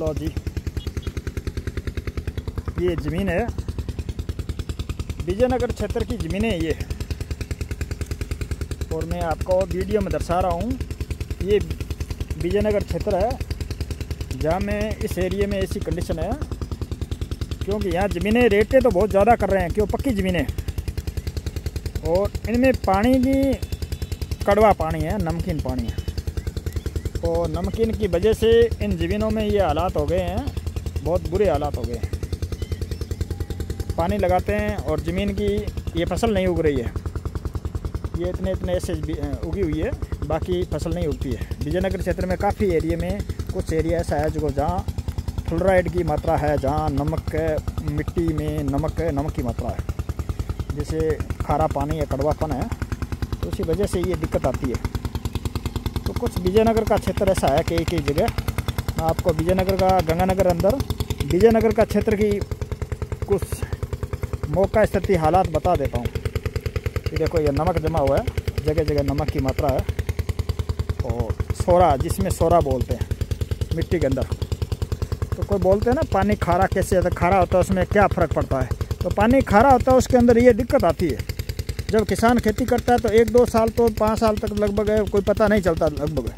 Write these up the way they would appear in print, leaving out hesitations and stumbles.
लो जी, ये ज़मीन है, विजयनगर क्षेत्र की ज़मीनें ये है। और मैं आपको वीडियो में दर्शा रहा हूँ, ये विजयनगर क्षेत्र है जहाँ में इस एरिया में ऐसी कंडीशन है क्योंकि यहाँ ज़मीनें रेटें तो बहुत ज़्यादा कर रहे हैं, क्यों पक्की ज़मीनें और इनमें पानी भी कड़वा पानी है, नमकीन पानी है। और नमकीन की वजह से इन ज़मीनों में ये हालात हो गए हैं, बहुत बुरे हालात हो गए हैं। पानी लगाते हैं और ज़मीन की ये फसल नहीं उग रही है, ये इतने ऐसे उगी हुई है, बाकी फसल नहीं उगती है। विजयनगर क्षेत्र में काफ़ी एरिया में कुछ एरिया ऐसा है जो जहाँ फ्लोराइड की मात्रा है, जहाँ नमक मिट्टी में नमक की मात्रा है, जैसे खारा पानी या कड़वापन है, तो उसी वजह से ये दिक्कत आती है। तो कुछ विजयनगर का क्षेत्र ऐसा है कि कई जगह मैं आपको विजयनगर का गंगानगर अंदर विजयनगर का क्षेत्र की कुछ मौका स्थिति हालात बता देता हूँ। ये देखो, ये नमक जमा हुआ है, जगह जगह नमक की मात्रा है और सोरा, जिसमें सोरा बोलते हैं मिट्टी के अंदर। तो कोई बोलते हैं ना पानी खारा कैसे आता है, खारा होता है उसमें क्या फ़र्क पड़ता है। तो पानी खारा होता है उसके अंदर ये दिक्कत आती है। जब किसान खेती करता है तो 1-2 साल तो 5 साल तक लगभग है, कोई पता नहीं चलता। लगभग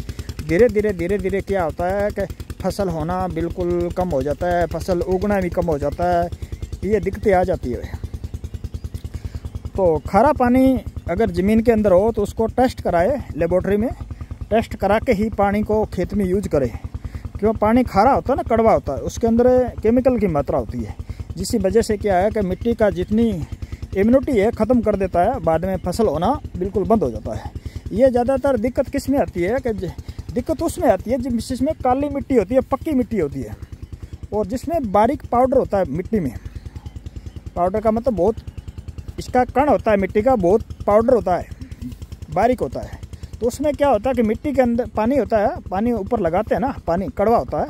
धीरे धीरे क्या होता है कि फसल होना बिल्कुल कम हो जाता है, फसल उगना भी कम हो जाता है, ये दिक्कतें आ जाती है। तो खारा पानी अगर ज़मीन के अंदर हो तो उसको टेस्ट कराए, लेबोरेटरी में टेस्ट करा के ही पानी को खेत में यूज करें। क्यों पानी खारा होता है ना, कड़वा होता है, उसके अंदर केमिकल की मात्रा होती है, जिसकी वजह से क्या है कि मिट्टी का जितनी इम्यूनिटी है ख़त्म कर देता है, बाद में फसल होना बिल्कुल बंद हो जाता है। ये ज़्यादातर दिक्कत किस में आती है कि दिक्कत उसमें आती है जिसमें काली मिट्टी होती है, पक्की मिट्टी होती है, और जिसमें बारीक पाउडर होता है मिट्टी में। पाउडर का मतलब बहुत इसका कण होता है, मिट्टी का बहुत पाउडर होता है, बारीक होता है। तो उसमें क्या होता है कि मिट्टी के अंदर पानी होता है, पानी ऊपर लगाते हैं ना, पानी कड़वा होता है,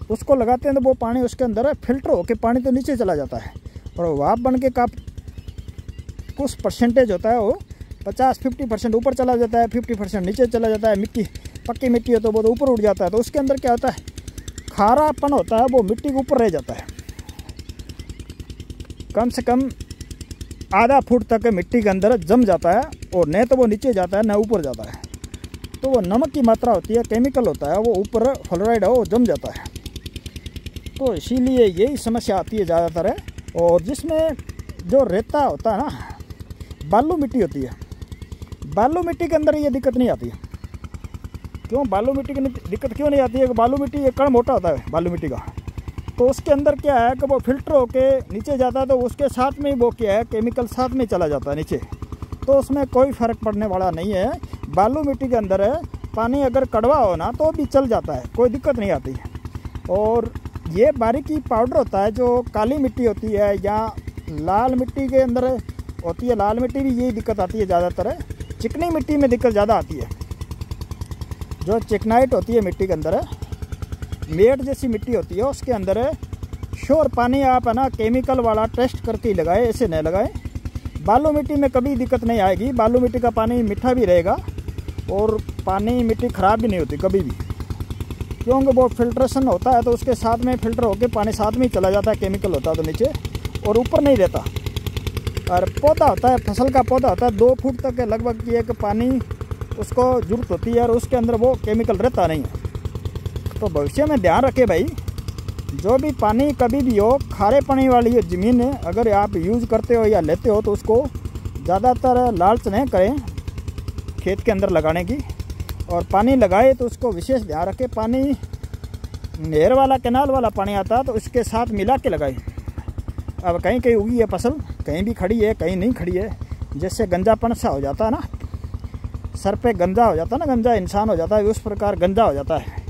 उसको लगाते हैं तो वो पानी उसके अंदर फिल्टर होकर पानी तो नीचे चला जाता है, और वाप बन के का कुछ परसेंटेज होता है वो 50-50% ऊपर चला जाता है, 50% नीचे चला जाता है। मिट्टी पक्की मिट्टी है तो वो तो ऊपर उठ जाता है, तो उसके अंदर क्या होता है, खारापन होता है, वो मिट्टी के ऊपर रह जाता है। कम से कम आधा फुट तक मिट्टी के अंदर जम जाता है, और न तो वो नीचे जाता है न ऊपर जाता है। तो वो नमक की मात्रा होती है, केमिकल होता है, वो ऊपर फ्लोराइड है, वो जम जाता है। तो इसीलिए यही समस्या आती है ज़्यादातर है। और जिसमें जो रेता होता है ना, बालू मिट्टी होती है, बालू मिट्टी के अंदर ये दिक्कत नहीं आती है। क्यों बालू मिट्टी की दिक्कत क्यों नहीं आती है कि बालू मिट्टी एक कण मोटा होता है बालू मिट्टी का, तो उसके अंदर क्या है कि वो फिल्टर होके नीचे जाता है, तो उसके साथ में वो क्या है, केमिकल साथ में चला जाता है नीचे, तो उसमें कोई फ़र्क पड़ने वाला नहीं है। बालू मिट्टी के अंदर है, पानी अगर कड़वा हो ना तो भी चल जाता है, कोई दिक्कत नहीं आती। और ये बारीकी पाउडर होता है जो काली मिट्टी होती है या लाल मिट्टी के अंदर होती है, लाल मिट्टी भी यही दिक्कत आती है ज़्यादातर है। चिकनी मिट्टी में दिक्कत ज़्यादा आती है, जो चिकनाइट होती है मिट्टी के अंदर है, मेट जैसी मिट्टी होती है, उसके अंदर है श्योर पानी आप है ना केमिकल वाला टेस्ट करके ही लगाए, ऐसे नहीं लगाए। बालू मिट्टी में कभी दिक्कत नहीं आएगी, बालू मिट्टी का पानी मीठा भी रहेगा और पानी मिट्टी ख़राब भी नहीं होती कभी भी, क्योंकि वो फिल्ट्रेशन होता है, तो उसके साथ में फिल्टर होकर पानी साथ में ही चला जाता है, केमिकल होता है तो नीचे और ऊपर नहीं रहता। और पौधा होता है, फसल का पौधा होता है, 2 फुट तक लगभग ये कि पानी उसको जरूरत होती है, और उसके अंदर वो केमिकल रहता नहीं है। तो भविष्य में ध्यान रखें भाई, जो भी पानी कभी भी हो, खारे पानी वाली ज़मीन अगर आप यूज़ करते हो या लेते हो तो उसको ज़्यादातर लालच नहीं करें खेत के अंदर लगाने की, और पानी लगाए तो उसको विशेष ध्यान रखें। पानी नहर वाला, कैनाल वाला पानी आता है तो उसके साथ मिला के लगाए। अब कहीं कहीं उगी है फसल, कहीं भी खड़ी है, कहीं नहीं खड़ी है, जैसे गंजापन सा हो जाता है ना, सर पे गंजा हो जाता है ना, गंजा इंसान हो जाता है, उस प्रकार गंजा हो जाता है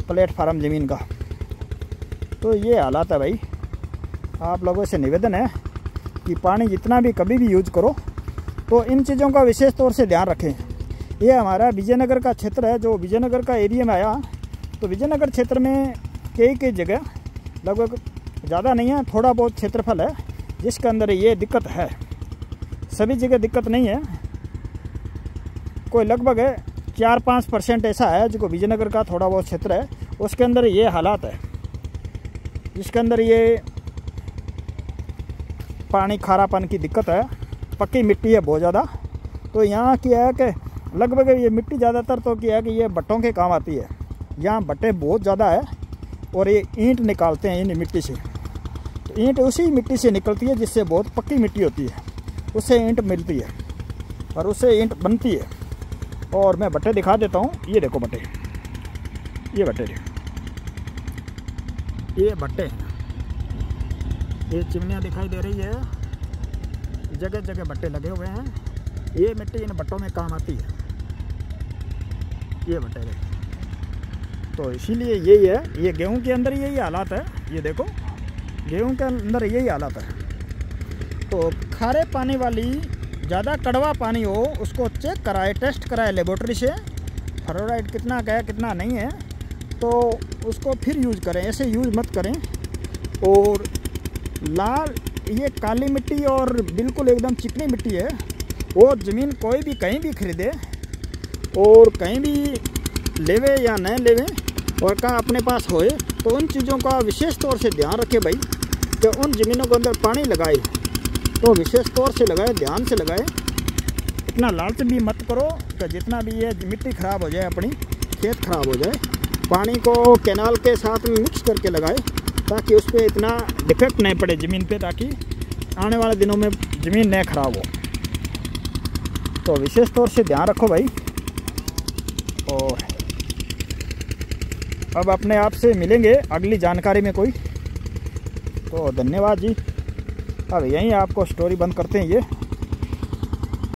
प्लेटफार्म ज़मीन का। तो ये हालात है भाई। आप लोगों से निवेदन है कि पानी जितना भी कभी भी यूज करो तो इन चीज़ों का विशेष तौर से ध्यान रखें। ये हमारा विजयनगर का क्षेत्र है, जो विजयनगर का एरिया में आया, तो विजयनगर क्षेत्र में कई जगह लगभग ज़्यादा नहीं है, थोड़ा बहुत क्षेत्रफल है जिसके अंदर ये दिक्कत है। सभी जगह दिक्कत नहीं है, कोई लगभग 4-5% ऐसा है जो विजयनगर का थोड़ा बहुत क्षेत्र है, उसके अंदर ये हालात है। जिसके अंदर ये पानी खारापन की दिक्कत है, पक्की मिट्टी है बहुत ज़्यादा। तो यहाँ क्या है कि लगभग ये मिट्टी ज़्यादातर तो क्या है कि ये भट्टों के काम आती है। यहाँ भट्टे बहुत ज़्यादा है और ये ईंट निकालते हैं इन मिट्टी से। तो ईंट उसी मिट्टी से निकलती है जिससे बहुत पक्की मिट्टी होती है, उससे ईंट मिलती है और उससे ईंट बनती है। और मैं भट्टे दिखा देता हूँ, ये देखो भट्टे, ये भट्टे, ये भट्टे हैं, ये चिमनियाँ दिखाई दे रही है, जगह जगह भट्टे लगे हुए हैं। ये मिट्टी इन भट्टों में काम आती है, ये भट्टे देखो। तो इसीलिए यही है, ये गेहूं के अंदर यही हालात है। ये देखो गेहूं के अंदर यही हालात है। तो खारे पानी वाली ज़्यादा कड़वा पानी हो उसको चेक कराए, टेस्ट कराए लेबोरेटरी से, फ्लोराइड कितना का है कितना नहीं है, तो उसको फिर यूज़ करें, ऐसे यूज़ मत करें। और लाल ये काली मिट्टी और बिल्कुल एकदम चिकनी मिट्टी है, वो ज़मीन कोई भी कहीं भी खरीदे और कहीं भी लेवे या न लेवे और कहाँ अपने पास होए, तो उन चीज़ों का विशेष तौर से ध्यान रखे भाई, कि उन ज़मीनों के अंदर पानी लगाए तो विशेष तौर से लगाए, ध्यान से लगाए। इतना लालच भी मत करो कि जितना भी ये मिट्टी ख़राब हो जाए, अपनी खेत ख़राब हो जाए, पानी को कैनाल के साथ में मिक्स करके लगाए, ताकि उस पर इतना डिफेक्ट नहीं पड़े ज़मीन पे, ताकि आने वाले दिनों में ज़मीन न ख़राब हो। तो विशेष तौर से ध्यान रखो भाई। और अब अपने आप से मिलेंगे अगली जानकारी में कोई। तो धन्यवाद जी। अब यहीं आपको स्टोरी बंद करते हैं ये।